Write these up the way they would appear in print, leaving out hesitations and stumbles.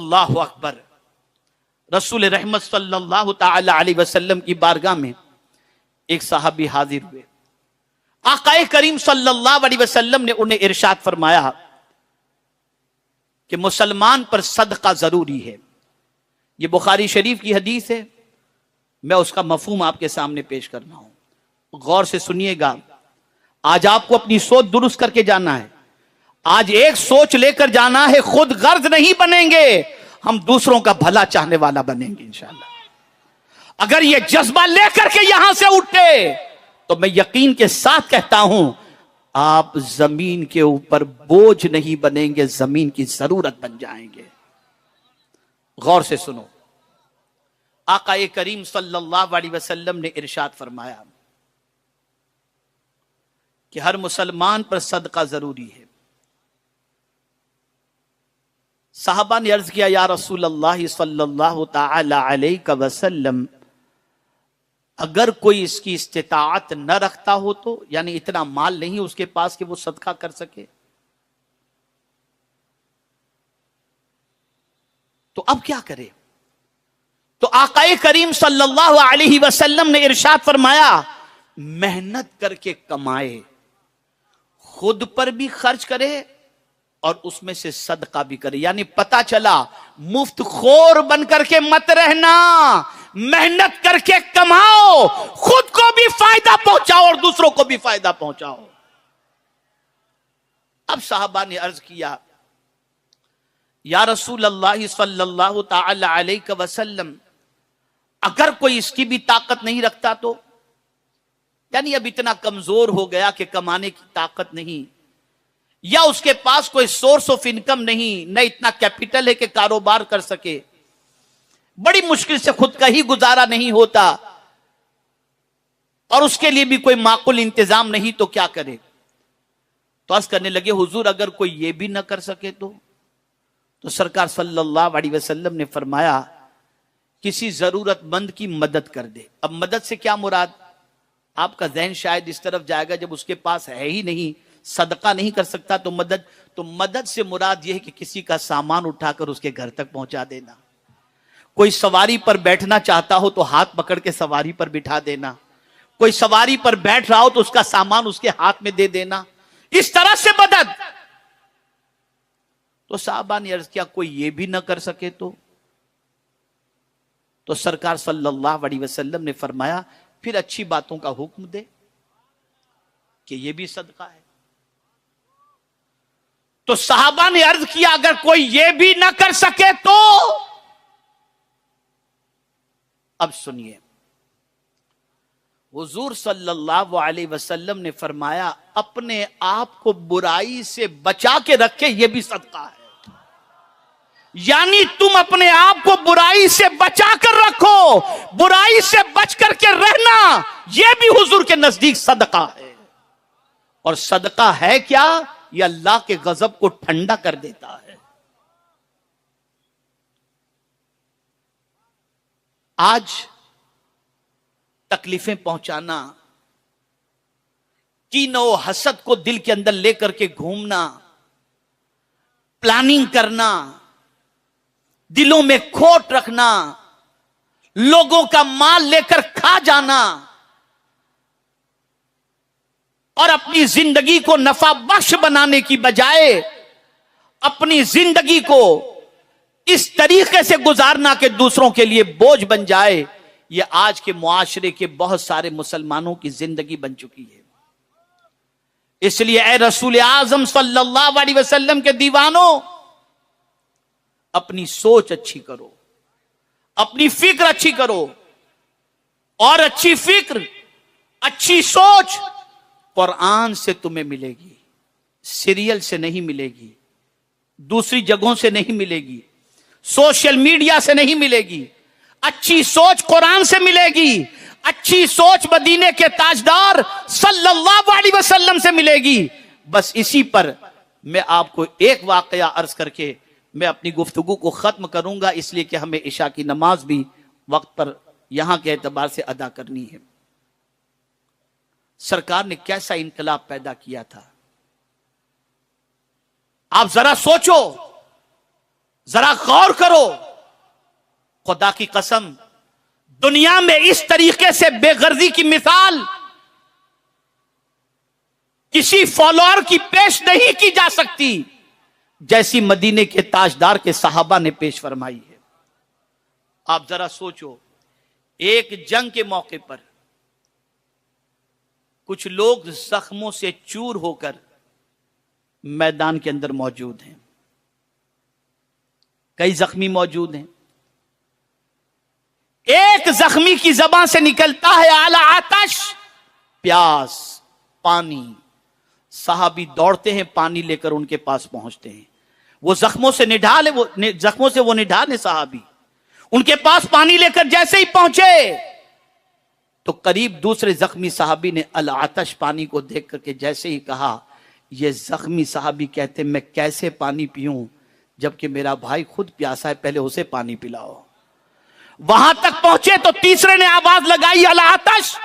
अल्लाहु अकबर। रसूल रहमत सल्लल्लाहु ताला अलैहि वसल्लम की बारगाह में एक साहबी हाजिर हुए। आकाए करीम सल्लल्लाहु अलैहि वसल्लम ने उन्हें इरशाद फरमाया कि मुसलमान पर सदका जरूरी है। यह बुखारी शरीफ की हदीस है, मैं उसका मफहूम आपके सामने पेश कर रहा हूं। गौर से सुनिएगा। आज आपको अपनी सोच दुरुस्त करके जाना है। आज एक सोच लेकर जाना है, खुद गर्ज नहीं बनेंगे, हम दूसरों का भला चाहने वाला बनेंगे इंशाअल्लाह। अगर यह जज्बा लेकर के यहां से उठे तो मैं यकीन के साथ कहता हूं आप जमीन के ऊपर बोझ नहीं बनेंगे, जमीन की जरूरत बन जाएंगे। गौर से सुनो। आकाए करीम सल्लल्लाहु अलैहि वसल्लम ने इरशाद फरमाया कि हर मुसलमान पर सदका जरूरी है। साहबा ने अर्ज किया, या रसूल अल्लाह सल्लल्लाहु ताला अलैहि वसल्लम, अगर कोई इसकी इस्तिताअत न रखता हो तो, यानी इतना माल नहीं उसके पास कि वो सदका कर सके, तो अब क्या करे? तो आकाए करीम सल्लल्लाहु अलैहि वसल्लम ने इरशाद फरमाया, मेहनत करके कमाए, खुद पर भी खर्च करे और उसमें से सदका भी करे। यानी पता चला मुफ्त खोर बन करके मत रहना, मेहनत करके कमाओ, खुद को भी फायदा पहुंचाओ और दूसरों को भी फायदा पहुंचाओ। अब साहबा ने अर्ज किया, या रसूल अल्लाह सल्लल्लाहु ताला अलैहि वसल्लम, अगर कोई इसकी भी ताकत नहीं रखता तो, यानी अब इतना कमजोर हो गया कि कमाने की ताकत नहीं, या उसके पास कोई सोर्स ऑफ इनकम नहीं, न इतना कैपिटल है कि कारोबार कर सके, बड़ी मुश्किल से खुद का ही गुजारा नहीं होता और उसके लिए भी कोई माकूल इंतजाम नहीं, तो क्या करे? तो अर्ज करने लगे, हुजूर अगर कोई ये भी ना कर सके तो सरकार सल्लल्लाहु अलैहि वसल्लम ने फरमाया, किसी जरूरतमंद की मदद कर दे। अब मदद से क्या मुराद? आपका ज़हन शायद इस तरफ जाएगा, जब उसके पास है ही नहीं, सदका नहीं कर सकता तो मदद से मुराद यह है कि किसी का सामान उठाकर उसके घर तक पहुंचा देना, कोई सवारी पर बैठना चाहता हो तो हाथ पकड़ के सवारी पर बिठा देना, कोई सवारी पर बैठ रहा हो तो उसका सामान उसके हाथ में दे देना, इस तरह से मदद। तो साहबा ने अर्ज किया, कोई ये भी ना कर सके तो सरकार सल्लल्लाहु अलैहि वसल्लम ने फरमाया, फिर अच्छी बातों का हुक्म दे कि ये भी सदका है। तो साहबा ने अर्ज किया, अगर कोई ये भी ना कर सके तो? अब सुनिए, हुजूर सल्लल्लाहु अलैहि वसल्लम ने फरमाया, अपने आप को बुराई से बचा के रखे, ये भी सदका है। यानी तुम अपने आप को बुराई से बचा कर रखो, बुराई से बच करके रहना, यह भी हुजूर के नजदीक सदका है। और सदका है क्या? यह अल्लाह के गजब को ठंडा कर देता है। आज तकलीफें पहुंचाना, कीन और हसद को दिल के अंदर लेकर के घूमना, प्लानिंग करना, दिलों में खोट रखना, लोगों का माल लेकर खा जाना और अपनी जिंदगी को नफा बख्श बनाने की बजाय अपनी जिंदगी को इस तरीके से गुजारना कि दूसरों के लिए बोझ बन जाए, यह आज के मुआशरे के बहुत सारे मुसलमानों की जिंदगी बन चुकी है। इसलिए ए रसूल आजम सल्लल्लाहु अलैहि वसल्लम के दीवानों, अपनी सोच अच्छी करो, अपनी फिक्र अच्छी करो, और अच्छी फिक्र, अच्छी सोच कुरान से तुम्हें मिलेगी, सीरियल से नहीं मिलेगी, दूसरी जगहों से नहीं मिलेगी, सोशल मीडिया से नहीं मिलेगी। अच्छी सोच कुरान से मिलेगी, अच्छी सोच मदीने के ताजदार सल्लल्लाहु अलैहि वसल्लम से मिलेगी। बस इसी पर मैं आपको एक वाकया अर्ज करके मैं अपनी गुफ्तगू को खत्म करूंगा, इसलिए कि हमें इशा की नमाज भी वक्त पर यहां के एतबार से अदा करनी है। सरकार ने कैसा इनकलाब पैदा किया था, आप जरा सोचो। जरा गौर करो, खुदा की कसम, दुनिया में इस तरीके से बेगर्दी की मिसाल किसी फॉलोअर की पेश नहीं की जा सकती जैसी मदीने के ताजदार के सहाबा ने पेश फरमाई है। आप जरा सोचो, एक जंग के मौके पर कुछ लोग जख्मों से चूर होकर मैदान के अंदर मौजूद हैं, कई जख्मी मौजूद हैं। एक जख्मी की जबान से निकलता है आला आतश, प्यास, पानी। सहाबी दौड़ते हैं, पानी लेकर उनके पास पहुंचते हैं। वो जख्मों से निढाल है, वो जख्मों से वो निढाल है साहबी। उनके पास पानी लेकर जैसे ही पहुंचे तो करीब दूसरे जख्मी साहबी ने अल आतश पानी को देख करके जैसे ही कहा, ये जख्मी साहबी कहते मैं कैसे पानी पीऊं जबकि मेरा भाई खुद प्यासा है, पहले उसे पानी पिलाओ। वहां तक पहुंचे तो तीसरे ने आवाज लगाई अल आतश,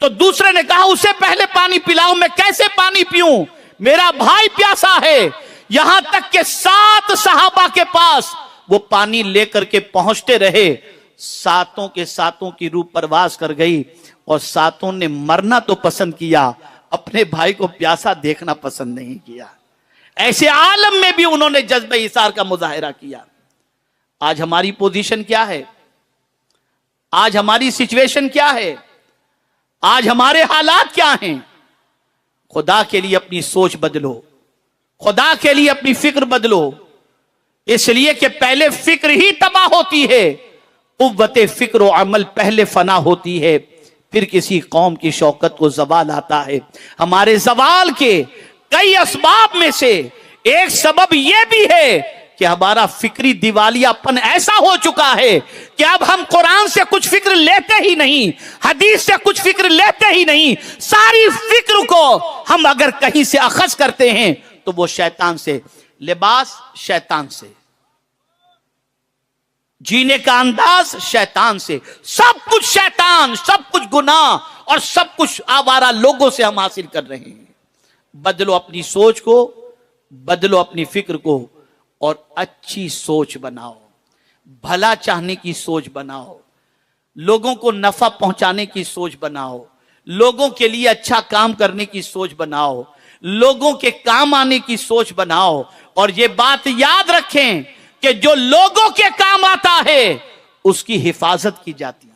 तो दूसरे ने कहा उसे पहले पानी पिलाओ, मैं कैसे पानी पीऊं, मेरा भाई प्यासा है। यहां तक के 7 सहाबा के पास वो पानी लेकर के पहुंचते रहे। 7 के 7 की रूह परवास कर गई और 7 ने मरना तो पसंद किया, अपने भाई को प्यासा देखना पसंद नहीं किया। ऐसे आलम में भी उन्होंने जज्बे इसार का मुजाहिरा किया। आज हमारी पोजीशन क्या है? आज हमारी सिचुएशन क्या है? आज हमारे हालात क्या हैं? खुदा के लिए अपनी सोच बदलो, खुदा के लिए अपनी फिक्र बदलो, इसलिए कि पहले फिक्र ही तबाह होती है। कुव्वते फिक्र और अमल पहले फना होती है, फिर किसी कौम की शौकत को जवाल आता है। हमारे जवाल के कई असबाब में से एक सबब यह भी है कि हमारा फिक्री दिवालियापन ऐसा हो चुका है कि अब हम कुरान से कुछ फिक्र लेते ही नहीं, हदीस से कुछ फिक्र लेते ही नहीं। सारी फिक्र को हम अगर कहीं से अखज करते हैं तो वो शैतान से, लिबास शैतान से, जीने का अंदाज शैतान से, सब कुछ शैतान, सब कुछ गुनाह और सब कुछ आवारा लोगों से हम हासिल कर रहे हैं। बदलो अपनी सोच को, बदलो अपनी फिक्र को और अच्छी सोच बनाओ, भला चाहने की सोच बनाओ, लोगों को नफा पहुंचाने की सोच बनाओ, लोगों के लिए अच्छा काम करने की सोच बनाओ, लोगों के काम आने की सोच बनाओ। और ये बात याद रखें कि जो लोगों के काम आता है उसकी हिफाजत की जाती है।